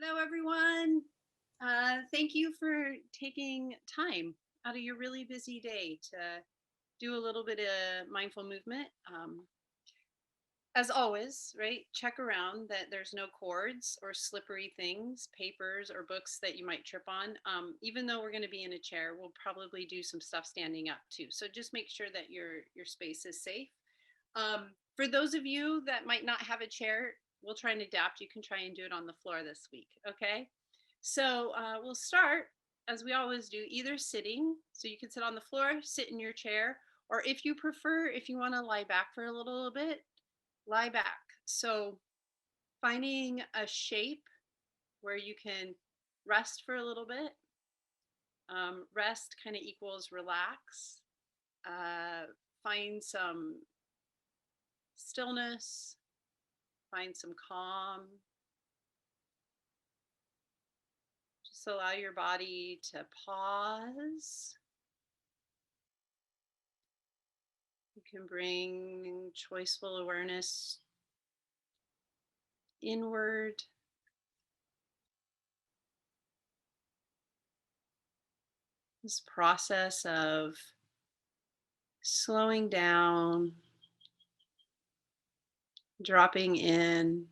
Hello, everyone. Thank you for taking time out of your really busy day to do a little bit of mindful movement. As always, right? Check around that there's no cords or slippery things, papers or books that you might trip on. Even though we're going to be in a chair, we'll probably do some stuff standing up too. So just make sure that your space is safe. For those of you that might not have a chair, we'll try and adapt. You can try and do it on the floor this week, okay? So we'll start, as we always do, either sitting, so you can sit on the floor, sit in your chair, or if you prefer, if you want to lie back for a little bit, lie back. So finding a shape where you can rest for a little bit. Rest kind of equals relax. Find some stillness, find some calm. Just allow your body to pause. You can bring choiceful awareness inward. This process of slowing down, dropping in.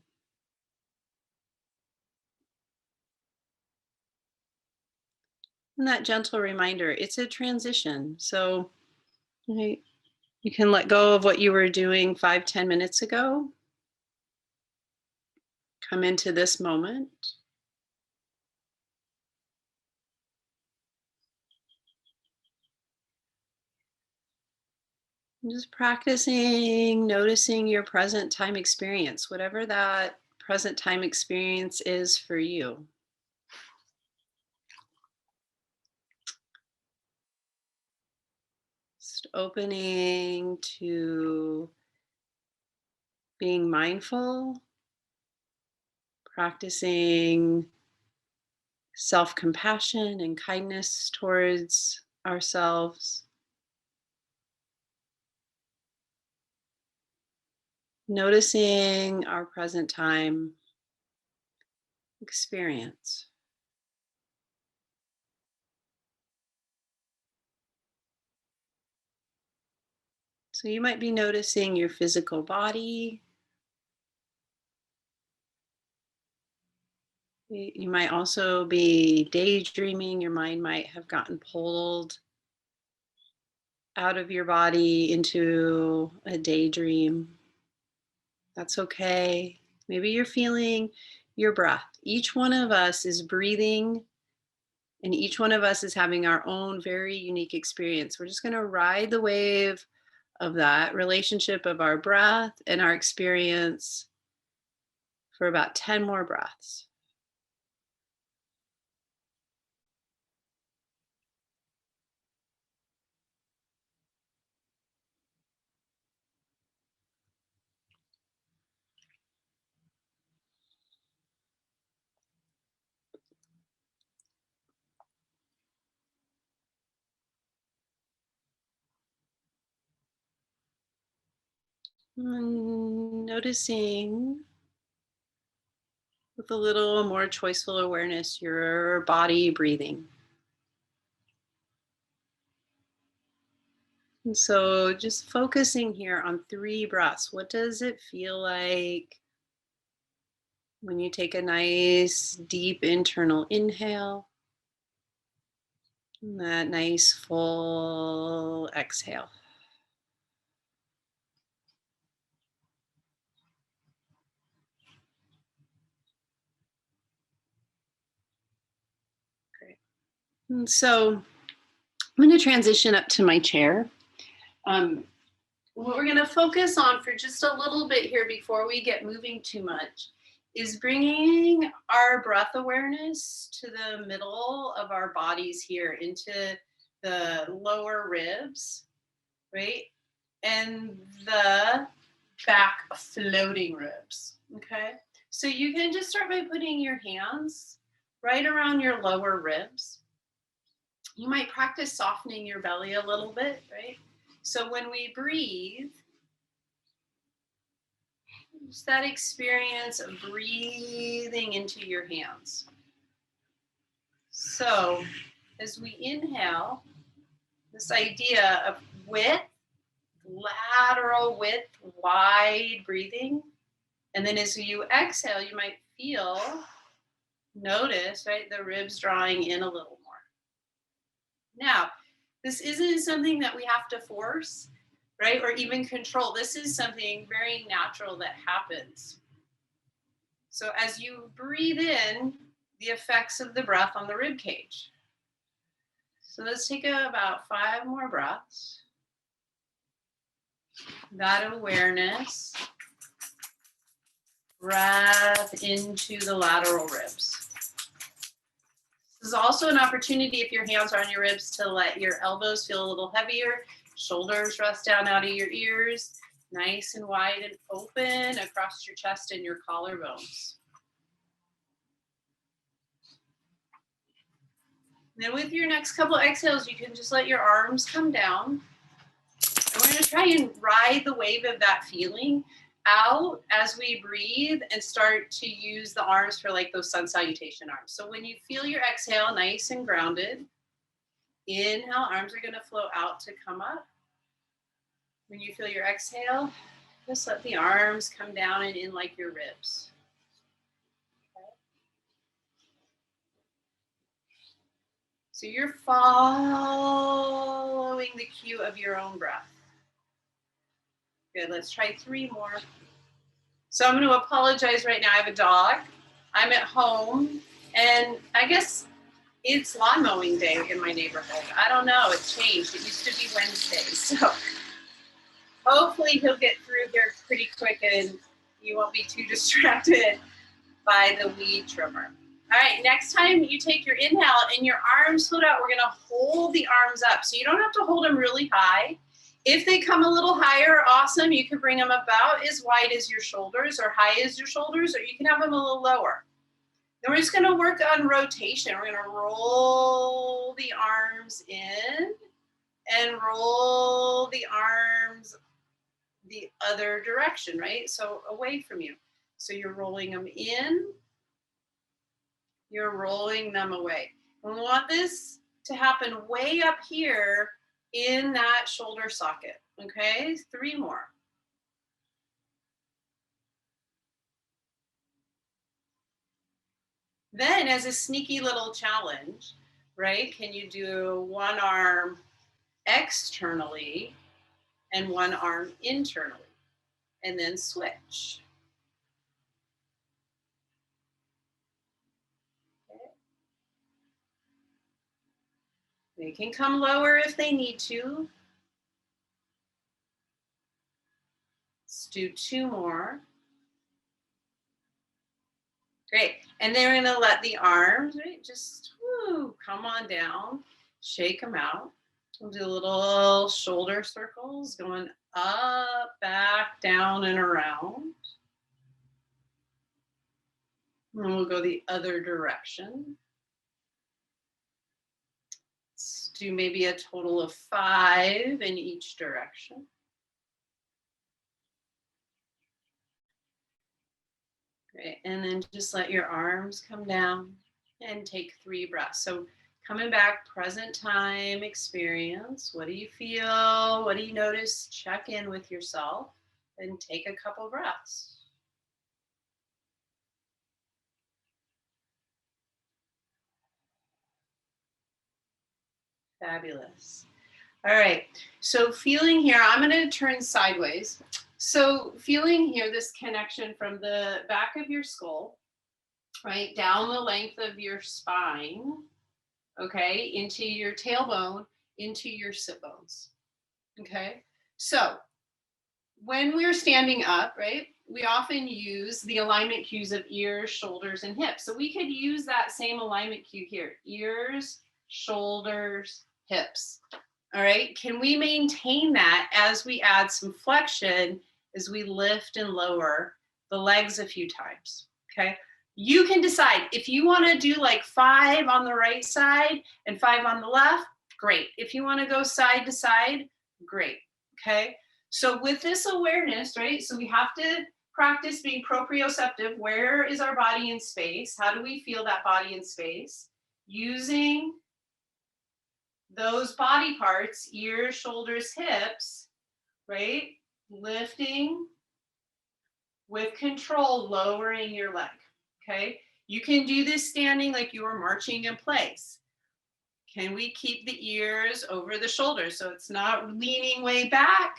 And that gentle reminder, it's a transition. So you can let go of what you were doing 5-10 minutes ago. Come into this moment. And just practicing, noticing your present time experience, whatever that present time experience is for you. Just opening to being mindful, practicing self-compassion and kindness towards ourselves. Noticing our present time experience. So you might be noticing your physical body. You might also be daydreaming. Your mind might have gotten pulled out of your body into a daydream. That's okay. Maybe you're feeling your breath. Each one of us is breathing, and each one of us is having our own very unique experience. We're just going to ride the wave of that relationship of our breath and our experience for about 10 more breaths. And noticing with a little more choiceful awareness your body breathing. And so just focusing here on 3 breaths. What does it feel like when you take a nice deep internal inhale? And that nice full exhale. Great. And so I'm going to transition up to my chair. What we're going to focus on for just a little bit here before we get moving too much is bringing our breath awareness to the middle of our bodies here into the lower ribs, right? And the back floating ribs, okay? So you can just start by putting your hands right around your lower ribs. You might practice softening your belly a little bit, right? So when we breathe, Just that experience of breathing into your hands. So as we inhale, this idea of width, lateral width, wide breathing. And then as you exhale, you might notice, right, the ribs drawing in a little more. Now, this isn't something that we have to force, right, or even control. This is something very natural that happens. So as you breathe in, the effects of the breath on the rib cage. So let's take about 5 more breaths. That awareness, breath into the lateral ribs. This is also an opportunity, if your hands are on your ribs, to let your elbows feel a little heavier, shoulders rest down out of your ears, nice and wide and open across your chest and your collarbones. Then with your next couple exhales, you can just let your arms come down. And we're going to try and ride the wave of that feeling out as we breathe and start to use the arms for like those sun salutation arms. So when you feel your exhale nice and grounded, inhale, arms are going to flow out to come up. When you feel your exhale, just let the arms come down and in like your ribs. Okay. So you're following the cue of your own breath. Good, let's try 3 more. So I'm going to apologize right now. I have a dog. I'm at home, and I guess it's lawn mowing day in my neighborhood. I don't know. It changed. It used to be Wednesdays. So hopefully he'll get through here pretty quick and you won't be too distracted by the weed trimmer. All right, next time you take your inhale and your arms float out, we're going to hold the arms up. So you don't have to hold them really high. If they come a little higher, awesome. You can bring them about as wide as your shoulders or high as your shoulders, or you can have them a little lower. Then we're just going to work on rotation. We're going to roll the arms in and roll the arms the other direction, right? So away from you. So you're rolling them in, you're rolling them away. We want this to happen way up here in that shoulder socket, okay? 3 more. Then as a sneaky little challenge, right, can you do one arm externally and one arm internally, and then switch. Okay. They can come lower if they need to. Let's do 2 more. Great. And then we're going to let the arms, right, just come on down, shake them out. We'll do little shoulder circles going up, back, down, and around. And then we'll go the other direction. Let's do maybe a total of 5 in each direction. Great. And then just let your arms come down and take 3 breaths. So coming back, present time experience. What do you feel? What do you notice? Check in with yourself and take a couple breaths. Fabulous. All right. So feeling here, I'm going to turn sideways. So feeling here, this connection from the back of your skull, right, down the length of your spine, okay, into your tailbone, into your sit bones. Okay. So when we're standing up, right, we often use the alignment cues of ears, shoulders, and hips. So we could use that same alignment cue here, ears, shoulders, hips. All right, can we maintain that as we add some flexion as we lift and lower the legs a few times, okay? You can decide if you want to do like 5 on the right side and 5 on the left, great. If you want to go side to side, great, okay? So with this awareness, right, so we have to practice being proprioceptive. Where is our body in space? How do we feel that body in space? Using those body parts, ears, shoulders, hips, right? Lifting with control, lowering your leg, okay? You can do this standing like you are marching in place. Can we keep the ears over the shoulders so it's not leaning way back,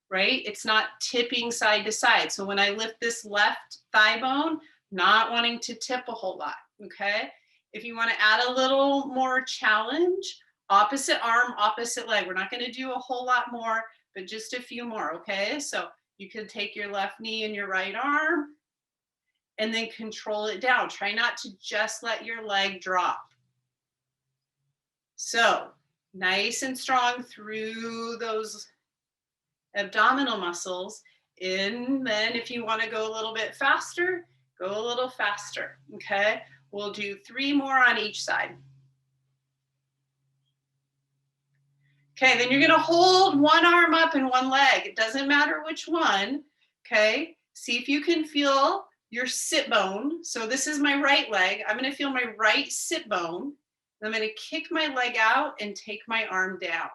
right? It's not tipping side to side. So when I lift this left thigh bone, not wanting to tip a whole lot, okay? If you want to add a little more challenge, opposite arm, opposite leg. We're not going to do a whole lot more, but just a few more, okay? So you can take your left knee and your right arm and then control it down. Try not to just let your leg drop. So nice and strong through those abdominal muscles. And then if you want to go a little bit faster, go a little faster, okay? We'll do 3 more on each side. Okay, then you're gonna hold one arm up and one leg. It doesn't matter which one, okay? See if you can feel your sit bone. So this is my right leg. I'm gonna feel my right sit bone. I'm gonna kick my leg out and take my arm down.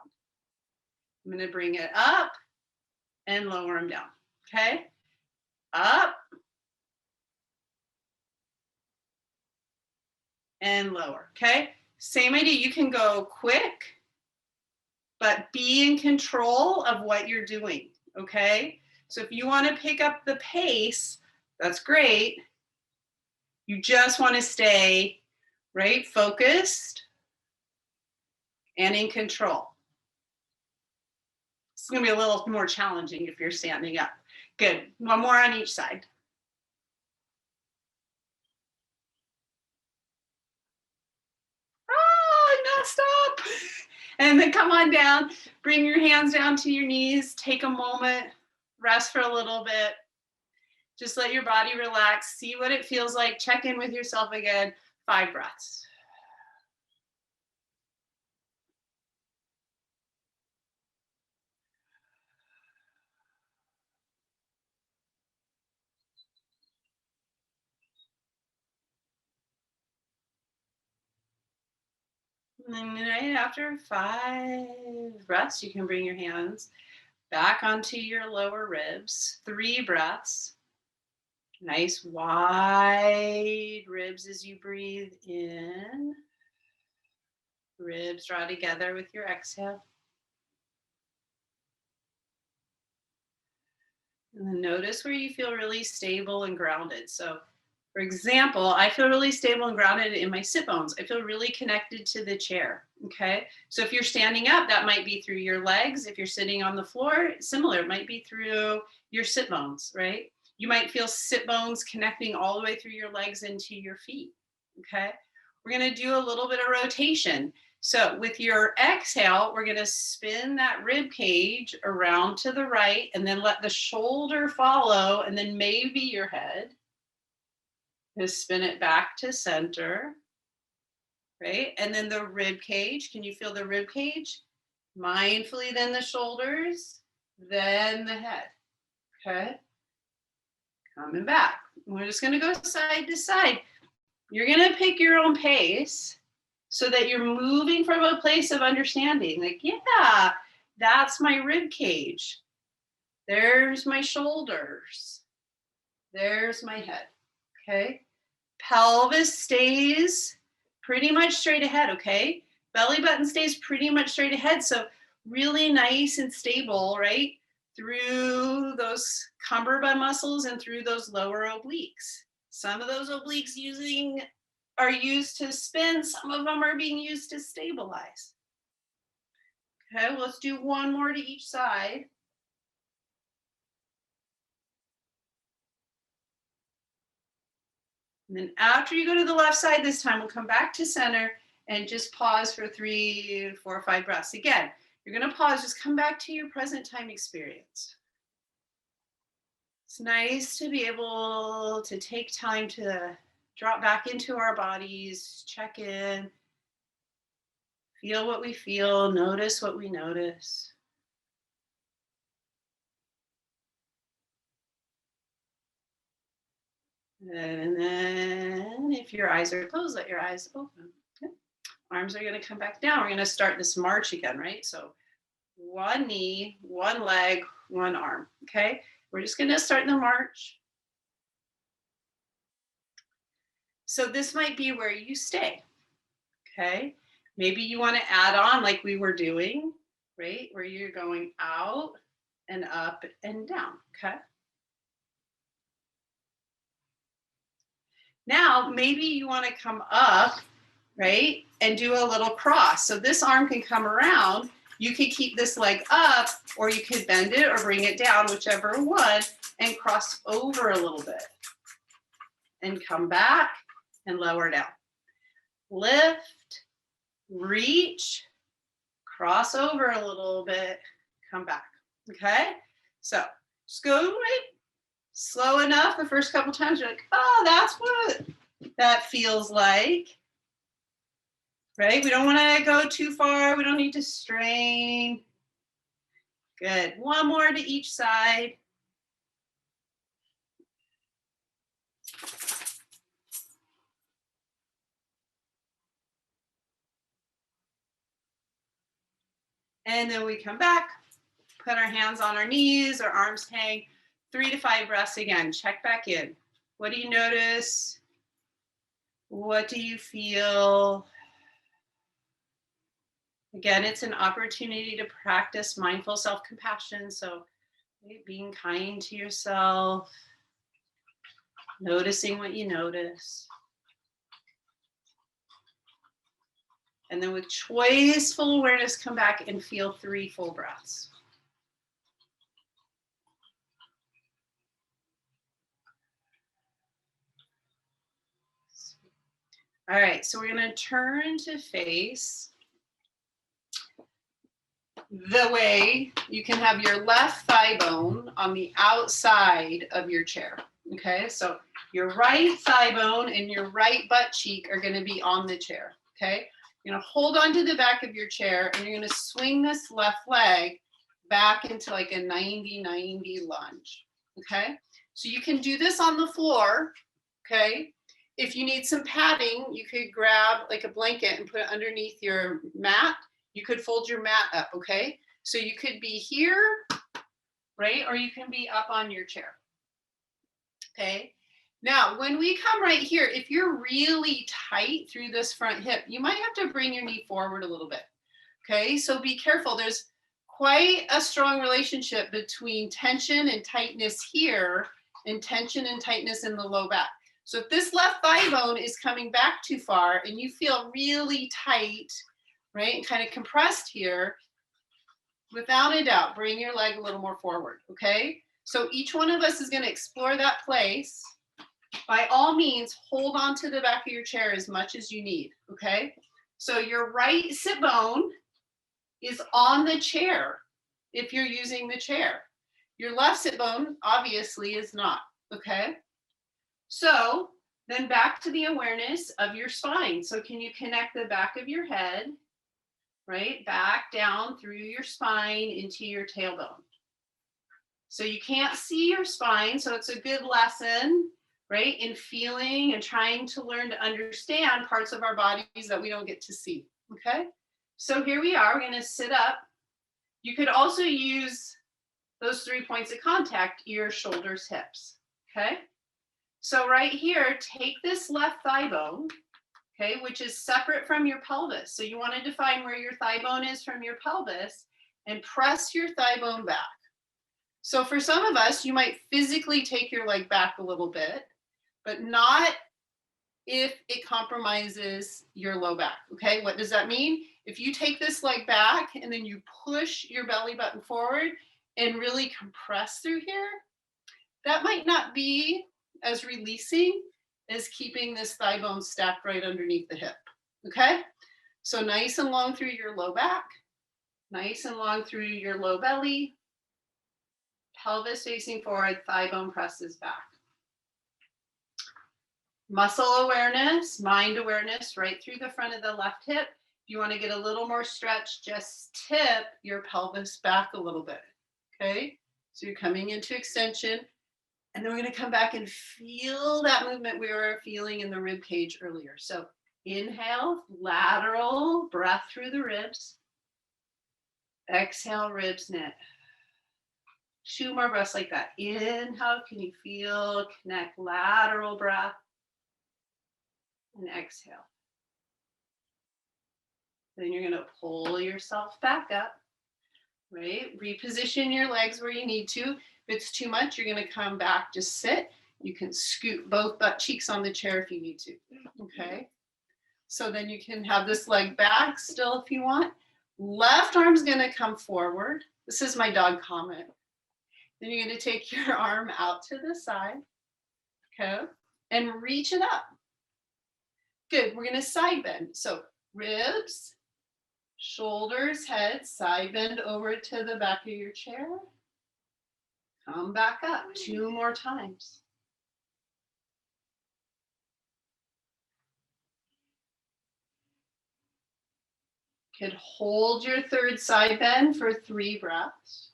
I'm gonna bring it up and lower them down, okay? Up and lower, okay? Same idea, you can go quick, but be in control of what you're doing, okay? So if you wanna pick up the pace, that's great. You just wanna stay, right, focused and in control. It's gonna be a little more challenging if you're standing up. Good, 1 more on each side. Oh, I messed up. And then come on down, bring your hands down to your knees, take a moment, rest for a little bit. Just let your body relax, see what it feels like, check in with yourself again, 5 breaths. And then right after 5 breaths, you can bring your hands back onto your lower ribs, 3 breaths. Nice wide ribs as you breathe in. Ribs draw together with your exhale. And then notice where you feel really stable and grounded. So, for example, I feel really stable and grounded in my sit bones. I feel really connected to the chair. Okay. So, if you're standing up, that might be through your legs. If you're sitting on the floor, similar, it might be through your sit bones, right? You might feel sit bones connecting all the way through your legs into your feet. Okay. We're going to do a little bit of rotation. So with your exhale, we're going to spin that rib cage around to the right and then let the shoulder follow and then maybe your head. Just spin it back to center, right? And then the rib cage. Can you feel the rib cage? Mindfully, then the shoulders, then the head. Okay. Coming back. We're just going to go side to side. You're going to pick your own pace so that you're moving from a place of understanding. Like, yeah, that's my rib cage. There's my shoulders. There's my head. Okay. Pelvis stays pretty much straight ahead. Okay. Belly button stays pretty much straight ahead. So really nice and stable, right? Through those cumberbund muscles and through those lower obliques. Some of those obliques are used to spin. Some of them are being used to stabilize. Okay, let's do 1 more to each side. And then after you go to the left side this time, we'll come back to center and just pause for 3, 4, 5 breaths. Again, you're going to pause, just come back to your present time experience. It's nice to be able to take time to drop back into our bodies, check in, feel what we feel, notice what we notice. And then if your eyes are closed, let your eyes open. Okay. Arms are going to come back down. We're going to start this march again, right? So one knee, one leg, one arm. Okay. We're just going to start the march. So this might be where you stay. Okay. Maybe you want to add on like we were doing, right? Where you're going out and up and down. Okay. Now, maybe you want to come up, right, and do a little cross. So this arm can come around. You could keep this leg up, or you could bend it or bring it down, whichever one, and cross over a little bit. And come back and lower down. Lift, reach, cross over a little bit, come back. Okay? So just go right slow enough the first couple times. You're like, oh, that's what that feels like. Right? We don't want to go too far. We don't need to strain. Good. One more to each side. And then we come back, put our hands on our knees, our arms hang. 3 to 5 breaths again. Check back in. What do you notice? What do you feel? Again, it's an opportunity to practice mindful self-compassion. So being kind to yourself, noticing what you notice. And then with choiceful awareness, come back and feel 3 full breaths. All right, so we're going to turn to face the way you can have your left thigh bone on the outside of your chair. Okay, so your right thigh bone and your right butt cheek are going to be on the chair. Okay, you're going to hold on to the back of your chair and you're going to swing this left leg back into like a 90-90 lunge. Okay, so you can do this on the floor. Okay, if you need some padding, you could grab like a blanket and put it underneath your mat. You could fold your mat up, okay? So you could be here, right? Or you can be up on your chair, okay? Now, when we come right here, if you're really tight through this front hip, you might have to bring your knee forward a little bit, okay? So be careful. There's quite a strong relationship between tension and tightness here and tension and tightness in the low back. So if this left thigh bone is coming back too far and you feel really tight, right, and kind of compressed here, without a doubt, bring your leg a little more forward, okay? So each one of us is going to explore that place. By all means, hold on to the back of your chair as much as you need, okay? So your right sit bone is on the chair if you're using the chair. Your left sit bone obviously is not, okay? So then back to the awareness of your spine. So can you connect the back of your head, right, back down through your spine into your tailbone? So you can't see your spine, so it's a good lesson, right, in feeling and trying to learn to understand parts of our bodies that we don't get to see, okay? So here we are, we're gonna sit up. You could also use those 3 points of contact, ears, shoulders, hips, okay? So right here, take this left thigh bone, okay, which is separate from your pelvis. So you want to define where your thigh bone is from your pelvis and press your thigh bone back. So for some of us, you might physically take your leg back a little bit, but not if it compromises your low back, okay? What does that mean? If you take this leg back and then you push your belly button forward and really compress through here, that might not be as releasing as keeping this thigh bone stacked right underneath the hip, okay? So nice and long through your low back, nice and long through your low belly, pelvis facing forward, thigh bone presses back. Muscle awareness, mind awareness, right through the front of the left hip. If you want to get a little more stretch, just tip your pelvis back a little bit, okay? So you're coming into extension And then we're going to come back and feel that movement we were feeling in the rib cage earlier. So inhale, lateral, breath through the ribs. Exhale, ribs knit. 2 more breaths like that. Inhale, can you feel, connect lateral breath. And exhale. Then you're going to pull yourself back up, right? Reposition your legs where you need to. If it's too much, you're going to come back, just sit. You can scoot both butt cheeks on the chair if you need to, okay? So then you can have this leg back still if you want. Left arm's going to come forward. This is my dog comment. Then you're going to take your arm out to the side, okay? And reach it up. Good, we're going to side bend. So ribs, shoulders, head, side bend over to the back of your chair. Come back up 2 more times. Could hold your third side bend for 3 breaths.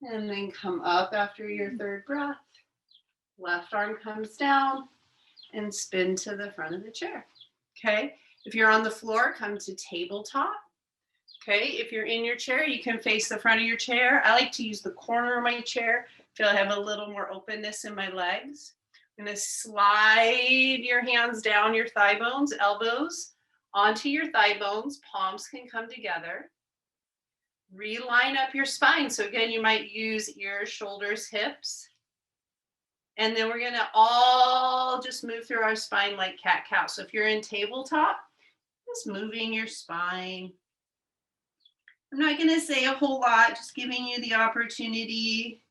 And then come up after your third breath. Left arm comes down and spin to the front of the chair. Okay, if you're on the floor, come to tabletop. Okay, if you're in your chair, you can face the front of your chair. I like to use the corner of my chair. I feel I have a little more openness in my legs. I'm going to slide your hands down your thigh bones, elbows onto your thigh bones. Palms can come together. Reline up your spine. So again, you might use ears, shoulders, hips. And then we're going to all just move through our spine like cat-cow. So if you're in tabletop, just moving your spine. I'm not going to say a whole lot, just giving you the opportunity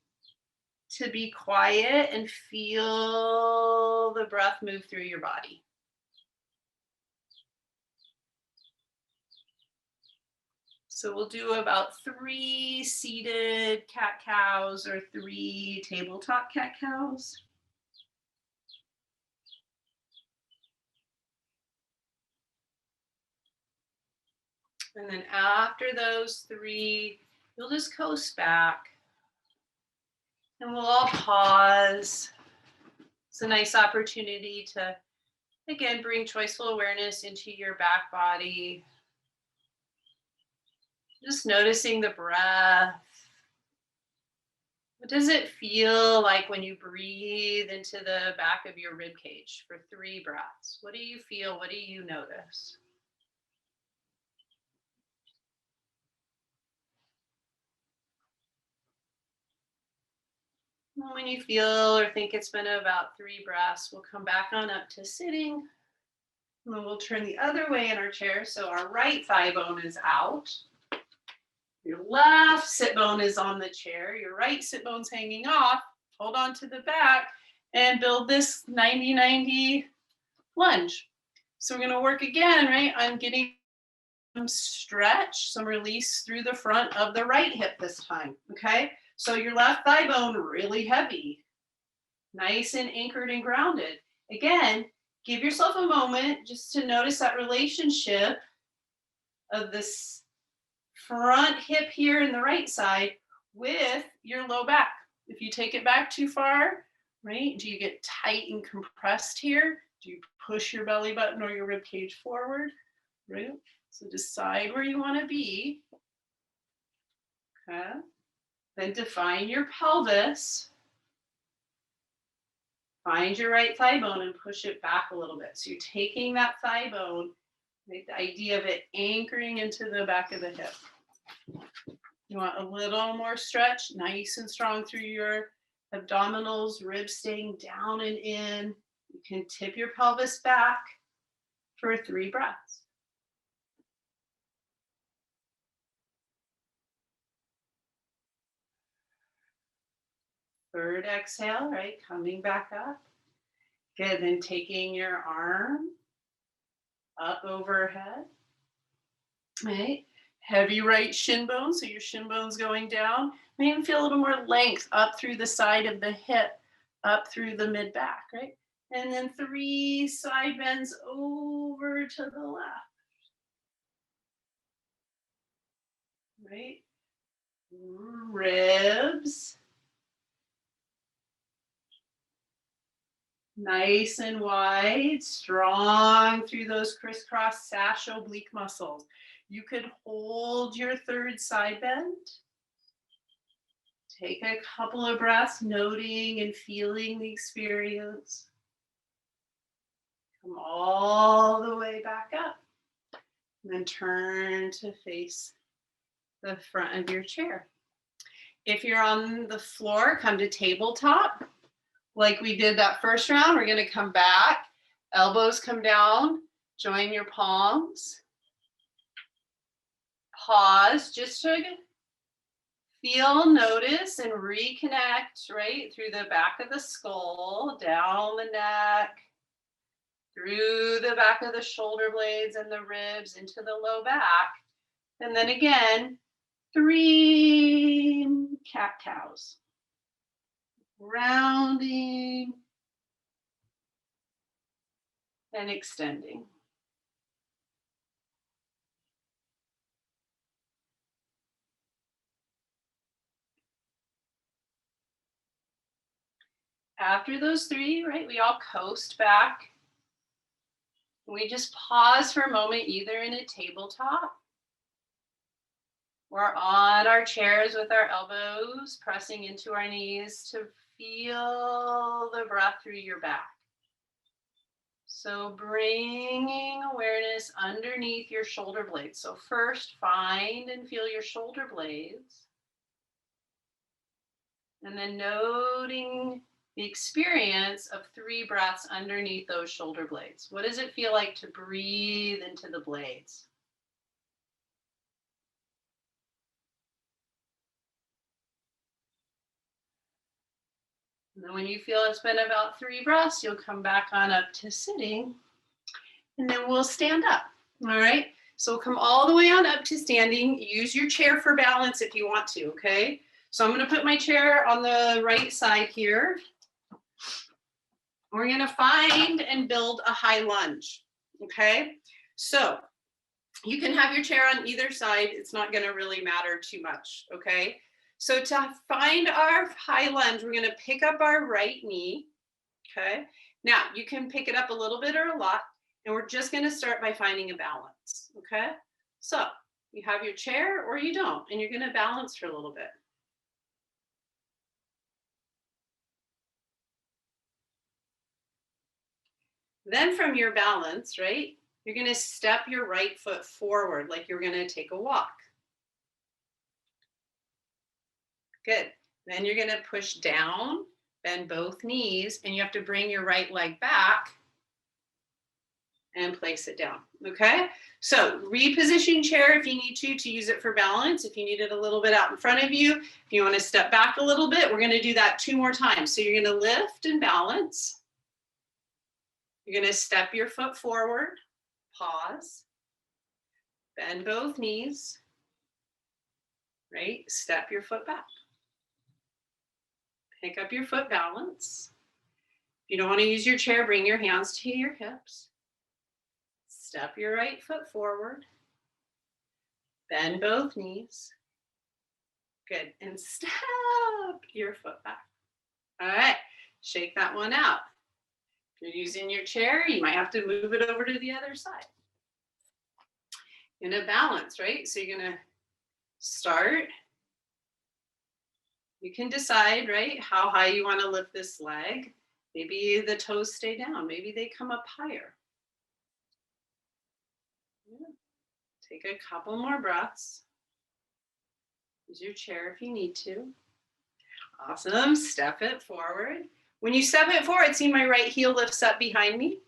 to be quiet and feel the breath move through your body. So we'll do about 3 seated cat-cows or 3 tabletop cat-cows. And then after those 3, you'll just coast back. And we'll all pause. It's a nice opportunity to, again, bring choiceful awareness into your back body. Just noticing the breath. What does it feel like when you breathe into the back of your rib cage for 3 breaths? What do you feel? What do you notice? And when you feel or think it's been about 3 breaths, we'll come back on up to sitting. And then we'll turn the other way in our chair. So our right thigh bone is out. Your left sit bone is on the chair. Your right sit bone's hanging off. Hold on to the back and build this 90-90 lunge. So we're going to work again, right, on getting some stretch, some release through the front of the right hip this time, okay? So your left thigh bone really heavy, nice and anchored and grounded. Again, give yourself a moment just to notice that relationship of this front hip here in the right side with your low back. If you take it back too far, right, do you get tight and compressed here? Do you push your belly button or your rib cage forward, right? So decide where you want to be. Okay. Then define your pelvis. Find your right thigh bone and push it back a little bit. So you're taking that thigh bone, right, the idea of it anchoring into the back of the hip. You want a little more stretch, nice and strong through your abdominals, ribs staying down and in. You can tip your pelvis back for 3 breaths. Third exhale, right, coming back up. Good, then taking your arm up overhead, right? Heavy right shin bone, so your shin bone's going down. May even feel a little more length up through the side of the hip, up through the mid back, right? And then 3 side bends over to the left, right? Ribs. Nice and wide, strong through those crisscross sash oblique muscles. You could hold your third side bend. Take a couple of breaths, noting and feeling the experience. Come all the way back up. And then turn to face the front of your chair. If you're on the floor, come to tabletop. Like we did that first round, we're going to come back. Elbows come down. Join your palms. Pause just to feel, notice, and reconnect right through the back of the skull, down the neck, through the back of the shoulder blades and the ribs into the low back. And then again, 3 cat-cows. Rounding and extending. After those 3, right, we all coast back. We just pause for a moment, either in a tabletop or on our chairs with our elbows pressing into our knees to feel the breath through your back. So bringing awareness underneath your shoulder blades. So first, find and feel your shoulder blades. And then noting the experience of 3 breaths underneath those shoulder blades. What does it feel like to breathe into the blades? And then when you feel it's been about 3 breaths, you'll come back on up to sitting. And then we'll stand up. All right. So we'll come all the way on up to standing. Use your chair for balance if you want to. Okay. So I'm going to put my chair on the right side here. We're going to find and build a high lunge. Okay. So you can have your chair on either side. It's not going to really matter too much. Okay. So to find our high lunge, we're going to pick up our right knee. Okay. Now you can pick it up a little bit or a lot. And we're just going to start by finding a balance. Okay. So you have your chair or you don't, and you're going to balance for a little bit. Then from your balance, right, you're going to step your right foot forward like you're going to take a walk. Good. Then you're going to push down, bend both knees, and you have to bring your right leg back and place it down. Okay. So reposition chair if you need to use it for balance. If you need it a little bit out in front of you, if you want to step back a little bit, we're going to do that 2 more times. So you're going to lift and balance. You're going to step your foot forward, pause, bend both knees, right? Step your foot back. Pick up your foot balance. If you don't want to use your chair, bring your hands to your hips. Step your right foot forward. Bend both knees. Good. And step your foot back. All right. Shake that one out. If you're using your chair, you might have to move it over to the other side. In a balance, right? So you're going to start. You can decide, right, how high you want to lift this leg. Maybe the toes stay down. Maybe they come up higher. Yeah. Take a couple more breaths. Use your chair if you need to. Awesome. Step it forward. When you step it forward, see my right heel lifts up behind me.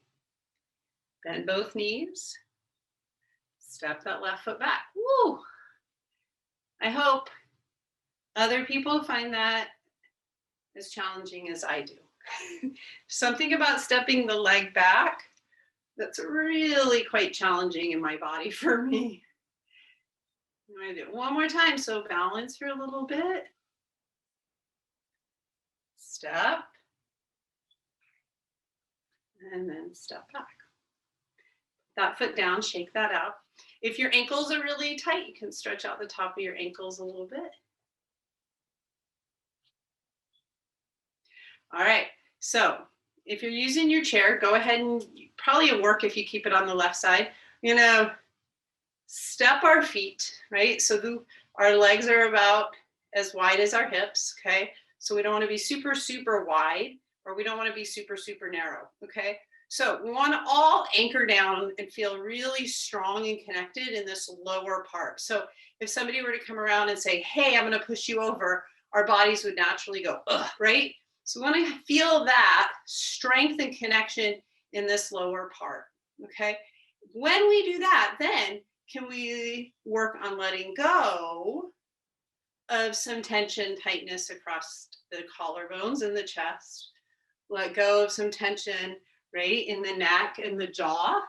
Bend both knees. Step that left foot back. Woo! I hope other people find that as challenging as I do. Something about stepping the leg back that's really quite challenging in my body for me. I'm going to do it one more time. So balance for a little bit. Step. And then step back. That foot down, shake that out. If your ankles are really tight, you can stretch out the top of your ankles a little bit. All right. So if you're using your chair, go ahead and probably it'll work if you keep it on the left side. We're gonna step our feet, right? So our legs are about as wide as our hips, okay? So we don't want to be super, super wide, or we don't want to be super, super narrow, okay? So we want to all anchor down and feel really strong and connected in this lower part. So if somebody were to come around and say, hey, I'm going to push you over, our bodies would naturally go, ugh, right? So we want to feel that strength and connection in this lower part, okay? When we do that, then can we work on letting go of some tension, tightness across the collarbones and the chest? Let go of some tension, right, in the neck and the jaw.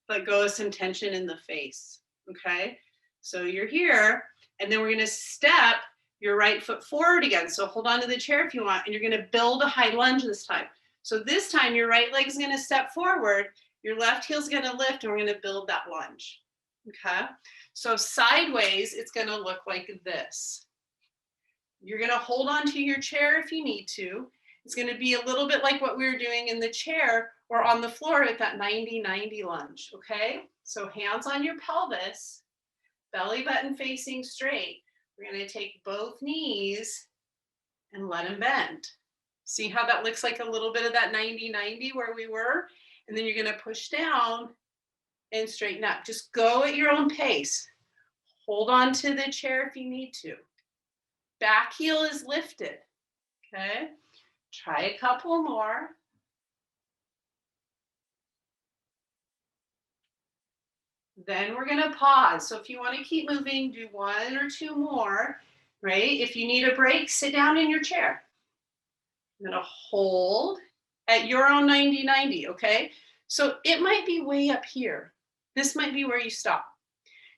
Let go of some tension in the face, okay? So you're here, and then we're gonna step your right foot forward again. So hold on to the chair if you want, and you're gonna build a high lunge this time. So this time your right leg's gonna step forward, your left heel's gonna lift, and we're gonna build that lunge, okay? So sideways, it's gonna look like this. You're gonna hold on to your chair if you need to. It's gonna be a little bit like what we were doing in the chair or on the floor at that 90-90 lunge, okay? So hands on your pelvis, belly button facing straight. We're gonna take both knees and let them bend. See how that looks like a little bit of that 90-90 where we were? And then you're gonna push down and straighten up. Just go at your own pace. Hold on to the chair if you need to. Back heel is lifted, okay? Try a couple more. Then we're gonna pause. So if you wanna keep moving, do one or two more, right? If you need a break, sit down in your chair. I'm gonna hold at your own 90-90, okay? So it might be way up here. This might be where you stop.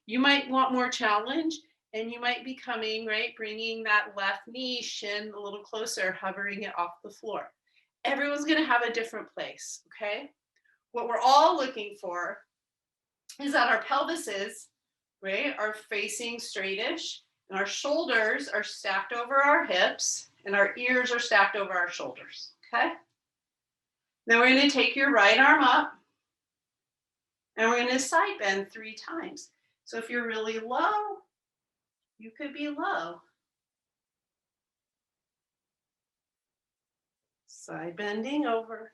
You might want more challenge, and you might be coming, right? Bringing that left knee, shin a little closer, hovering it off the floor. Everyone's gonna have a different place, okay? What we're all looking for is that our pelvises, right, are facing straightish, and our shoulders are stacked over our hips, and our ears are stacked over our shoulders, okay? Then we're gonna take your right arm up, and we're gonna side bend 3 times. So if you're really low, you could be low. Side bending over.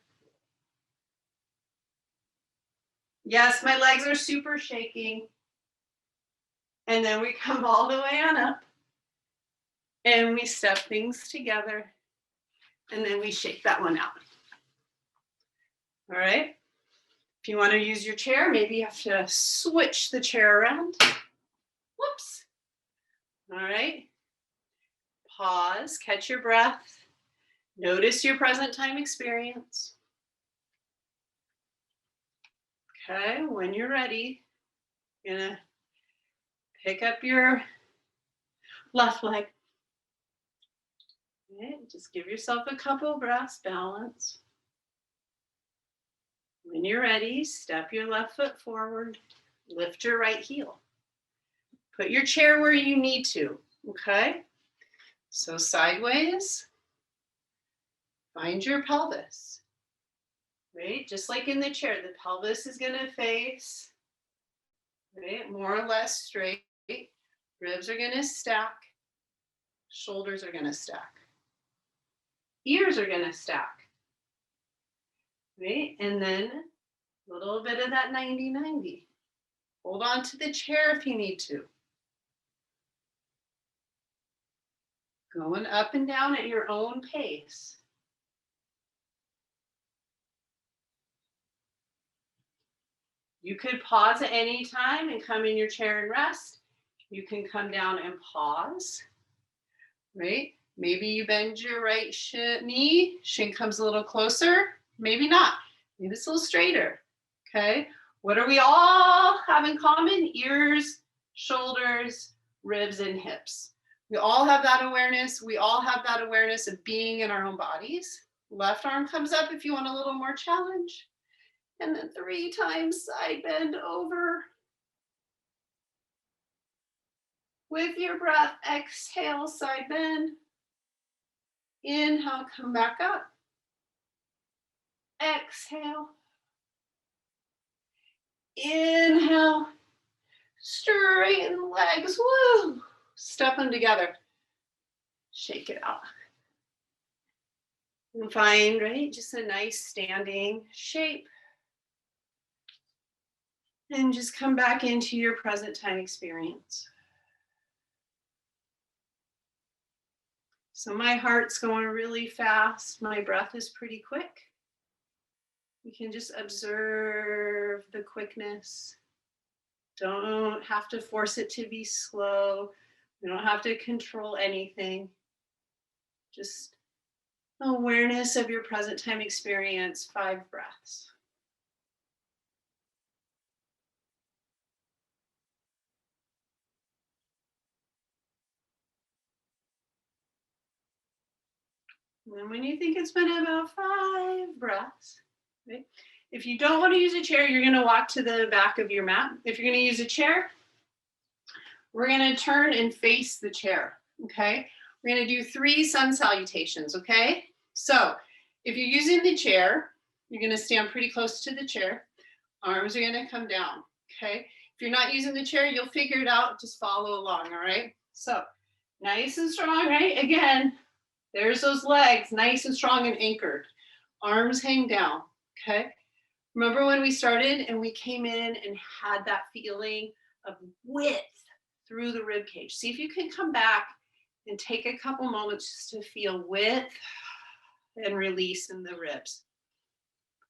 Yes, my legs are super shaking. And then we come all the way on up, and we step things together, and then we shake that one out. All right? If you want to use your chair, maybe you have to switch the chair around. Whoops. All right. Pause, catch your breath. Notice your present time experience. Okay, when you're ready, you're gonna pick up your left leg. Okay, just give yourself a couple breaths, balance. When you're ready, step your left foot forward, lift your right heel. Put your chair where you need to, okay? So sideways, find your pelvis, right? Just like in the chair, the pelvis is gonna face, right, more or less straight. Ribs are gonna stack, shoulders are gonna stack. Ears are gonna stack, right? And then a little bit of that 90-90. Hold on to the chair if you need to. Going up and down at your own pace. You could pause at any time and come in your chair and rest. You can come down and pause, right? Maybe you bend your right knee, shin comes a little closer, maybe not. Maybe it's a little straighter, okay? What do we all have in common? Ears, shoulders, ribs, and hips. We all have that awareness. We all have that awareness of being in our own bodies. Left arm comes up if you want a little more challenge. And then 3 times side bend over. With your breath, exhale, side bend. Inhale, come back up. Exhale. Inhale. Straighten the legs. Woo. Step them together. Shake it out. And find, right, just a nice standing shape. And just come back into your present time experience. So my heart's going really fast. My breath is pretty quick. You can just observe the quickness. Don't have to force it to be slow. You don't have to control anything. Just awareness of your present time experience, 5 breaths. And then when you think it's been about 5 breaths, right? If you don't want to use a chair, you're going to walk to the back of your mat. If you're going to use a chair, we're going to turn and face the chair, okay? We're going to do 3 sun salutations, okay? So if you're using the chair, you're going to stand pretty close to the chair. Arms are going to come down, okay? If you're not using the chair, you'll figure it out. Just follow along, all right? So nice and strong, right? Again, there's those legs, nice and strong and anchored. Arms hang down, okay? Remember when we started and we came in and had that feeling of width through the rib cage? See if you can come back and take a couple moments just to feel width and release in the ribs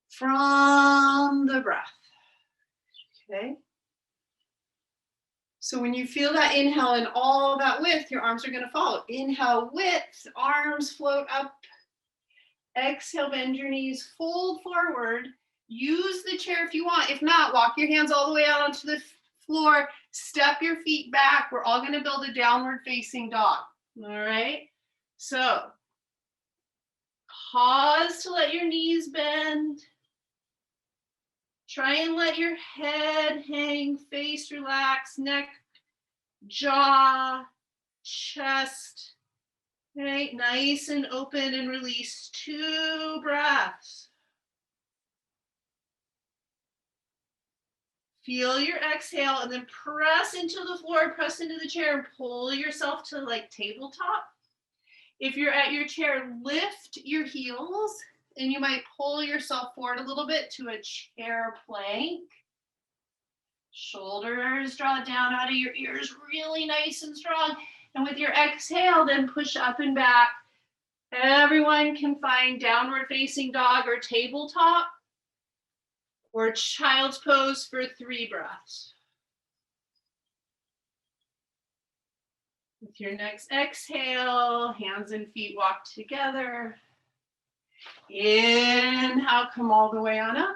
from the breath, okay? So when you feel that inhale and all that width, your arms are going to follow. Inhale, width, arms float up. Exhale, bend your knees, fold forward. Use the chair if you want. If not, walk your hands all the way out onto the floor. Step your feet back. We're all going to build a downward facing dog. All right? So pause to let your knees bend. Try and let your head hang, face relax, neck, jaw, chest, right? Nice and open and release. 2 breaths. Feel your exhale and then press into the floor, press into the chair and pull yourself to like tabletop. If you're at your chair, lift your heels and you might pull yourself forward a little bit to a chair plank. Shoulders draw down out of your ears, really nice and strong. And with your exhale, then push up and back. Everyone can find downward facing dog or tabletop or child's pose for 3 breaths. With your next exhale, hands and feet walk together. Inhale, come all the way on up.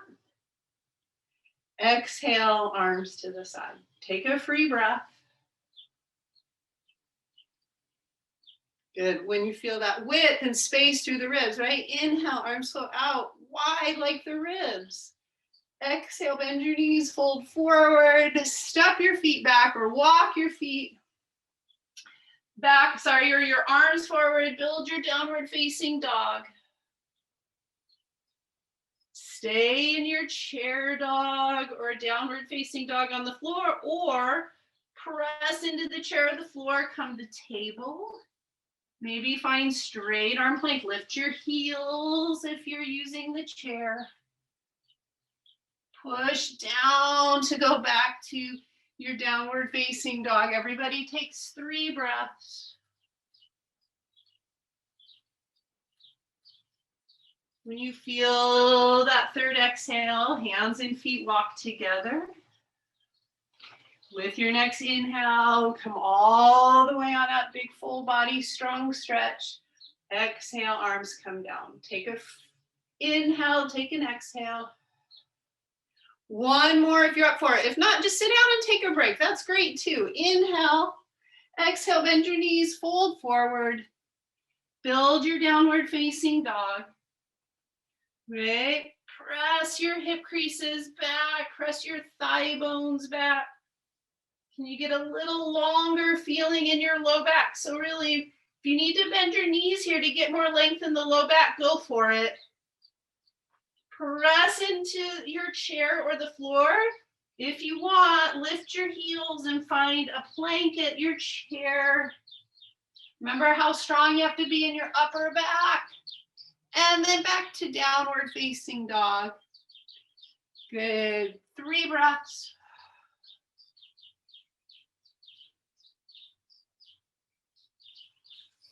Exhale, arms to the side. Take a free breath. Good. When you feel that width and space through the ribs, right? Inhale, arms float out, wide like the ribs. Exhale, bend your knees, fold forward, step your feet back or walk your feet back, or your arms forward, build your downward facing dog. Stay in your chair dog or downward facing dog on the floor, or press into the chair or the floor, come to table. Maybe find straight arm plank, lift your heels if you're using the chair. Push down to go back to your downward facing dog. Everybody takes 3 breaths. When you feel that 3rd exhale, hands and feet walk together. With your next inhale, come all the way on up, big full body, strong stretch. Exhale, arms come down. Take a inhale, take an exhale. 1 more if you're up for it. If not, just sit down and take a break. That's great too. Inhale, exhale, bend your knees, fold forward. Build your downward facing dog. Right? Press your hip creases back, press your thigh bones back. Can you get a little longer feeling in your low back? So really, if you need to bend your knees here to get more length in the low back, go for it. Press into your chair or the floor. If you want, lift your heels and find a plank at your chair. Remember how strong you have to be in your upper back. And then back to downward facing dog. Good. 3 breaths.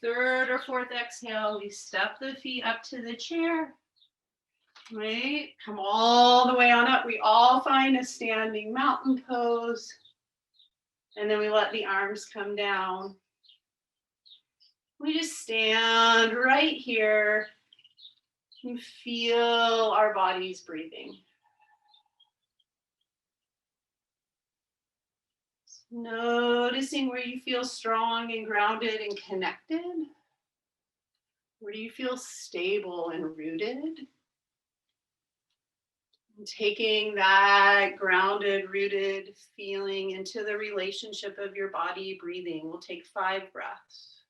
Third or fourth exhale, we step the feet up to the chair. Right? Come all the way on up. We all find a standing mountain pose. And then we let the arms come down. We just stand right here and feel our bodies breathing. Noticing where you feel strong and grounded and connected. Where do you feel stable and rooted? And taking that grounded, rooted feeling into the relationship of your body breathing. We'll take 5 breaths.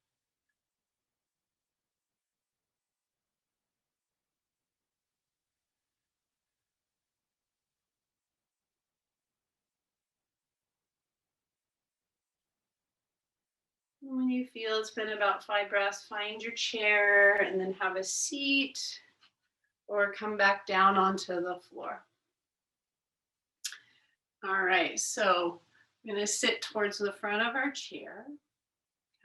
When you feel it's been about 5 breaths, find your chair and then have a seat or come back down onto the floor. All right, so I'm going to sit towards the front of our chair.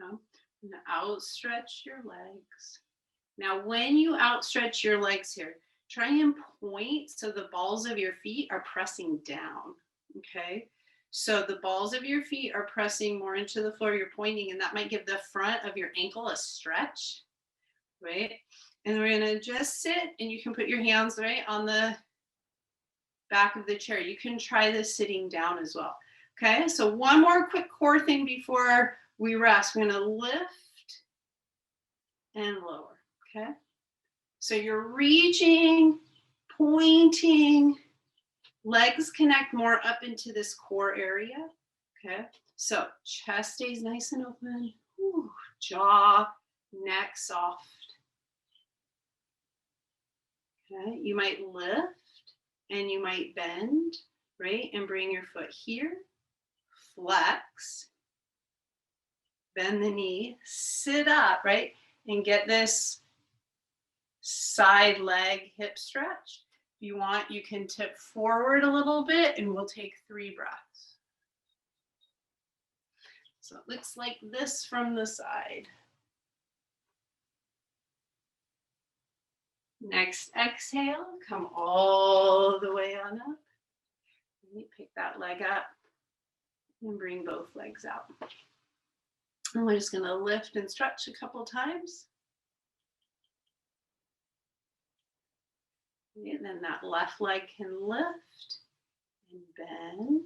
Okay. I'm going to outstretch your legs. Now, when you outstretch your legs here, try and point so the balls of your feet are pressing down, okay? So the balls of your feet are pressing more into the floor, you're pointing, and that might give the front of your ankle a stretch, right? And we're gonna just sit, and you can put your hands right on the back of the chair. You can try this sitting down as well, okay? So one more quick core thing before we rest. We're gonna lift and lower, okay? So you're reaching, pointing, legs connect more up into this core area, okay? So chest stays nice and open, whew, jaw, neck soft, okay? You might lift and you might bend, right? And bring your foot here, flex, bend the knee, sit up, right? And get this side leg hip stretch. If you want, you can tip forward a little bit and we'll take 3 breaths. So it looks like this from the side. Next exhale, come all the way on up. Pick that leg up and bring both legs out. And we're just going to lift and stretch a couple times. And then that left leg can lift and bend,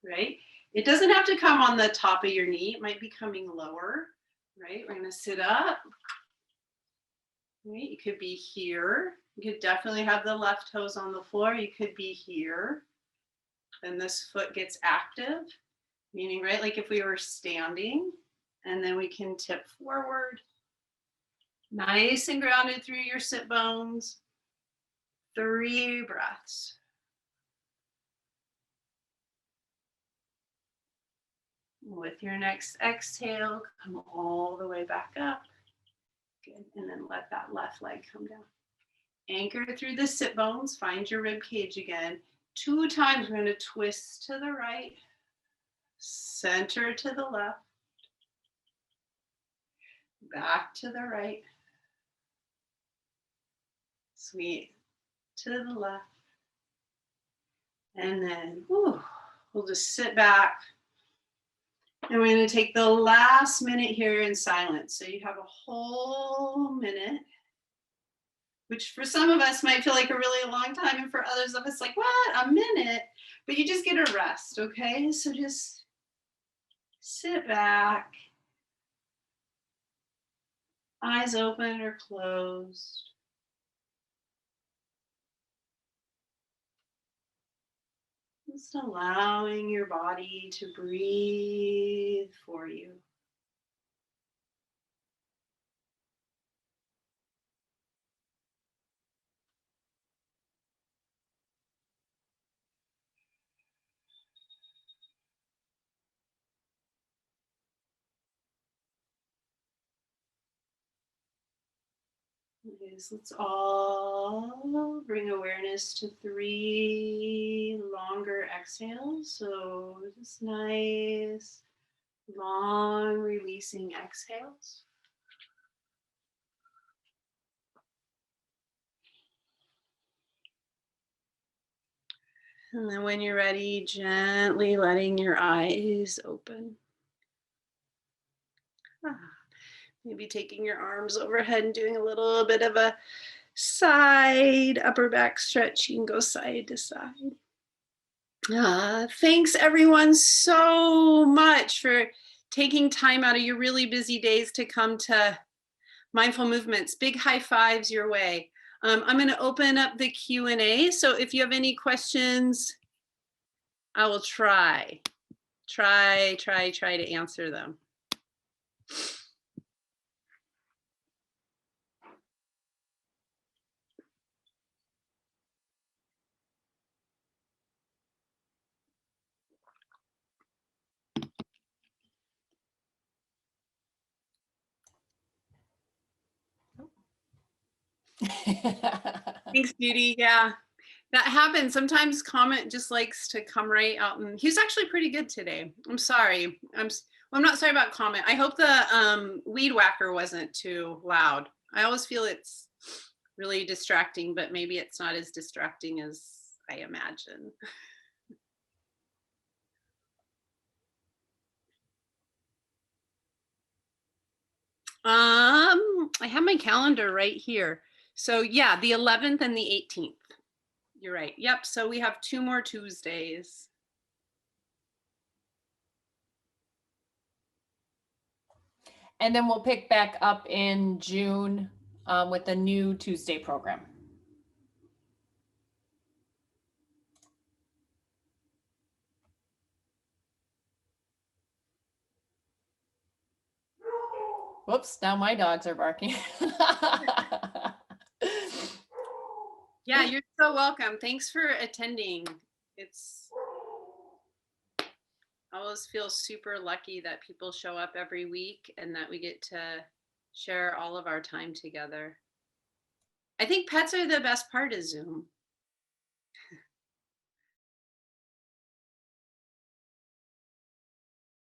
right? It doesn't have to come on the top of your knee. It might be coming lower, right? We're going to sit up. Right? You could be here. You could definitely have the left toes on the floor. You could be here. Then this foot gets active, meaning, right, like if we were standing, and then we can tip forward. Nice and grounded through your sit bones. 3 breaths. With your next exhale, come all the way back up. Good. And then let that left leg come down. Anchor through the sit bones. Find your rib cage again. 2 times, we're going to twist to the right, center to the left, back to the right, sweet to the left. And then we'll just sit back. And we're going to take the last minute here in silence. So you have a whole minute, which for some of us might feel like a really long time. And for others of us, like, what? A minute? But you just get a rest, okay? So just sit back. Eyes open or closed. Just allowing your body to breathe for you. Let's all bring awareness to 3 longer exhales. So just nice, long releasing exhales. And then when you're ready, gently letting your eyes open. Maybe taking your arms overhead and doing a little bit of a side upper back stretch. You can go side to side. Thanks everyone so much for taking time out of your really busy days to come to Mindful Movements. Big high fives your way. I'm going to open up the Q&A. So if you have any questions, I will try to answer them. Thanks, Beauty. Yeah, that happens. Sometimes comment just likes to come right out. And he's actually pretty good today. I'm sorry. I'm not sorry about comment. I hope the weed whacker wasn't too loud. I always feel it's really distracting, but maybe it's not as distracting as I imagine. I have my calendar right here. So yeah, the 11th and the 18th. You're right. Yep. So we have 2 more Tuesdays. And then we'll pick back up in June with the new Tuesday program. Whoops, now my dogs are barking. Yeah, you're so welcome. Thanks for attending. I always feel super lucky that people show up every week and that we get to share all of our time together. I think pets are the best part of Zoom.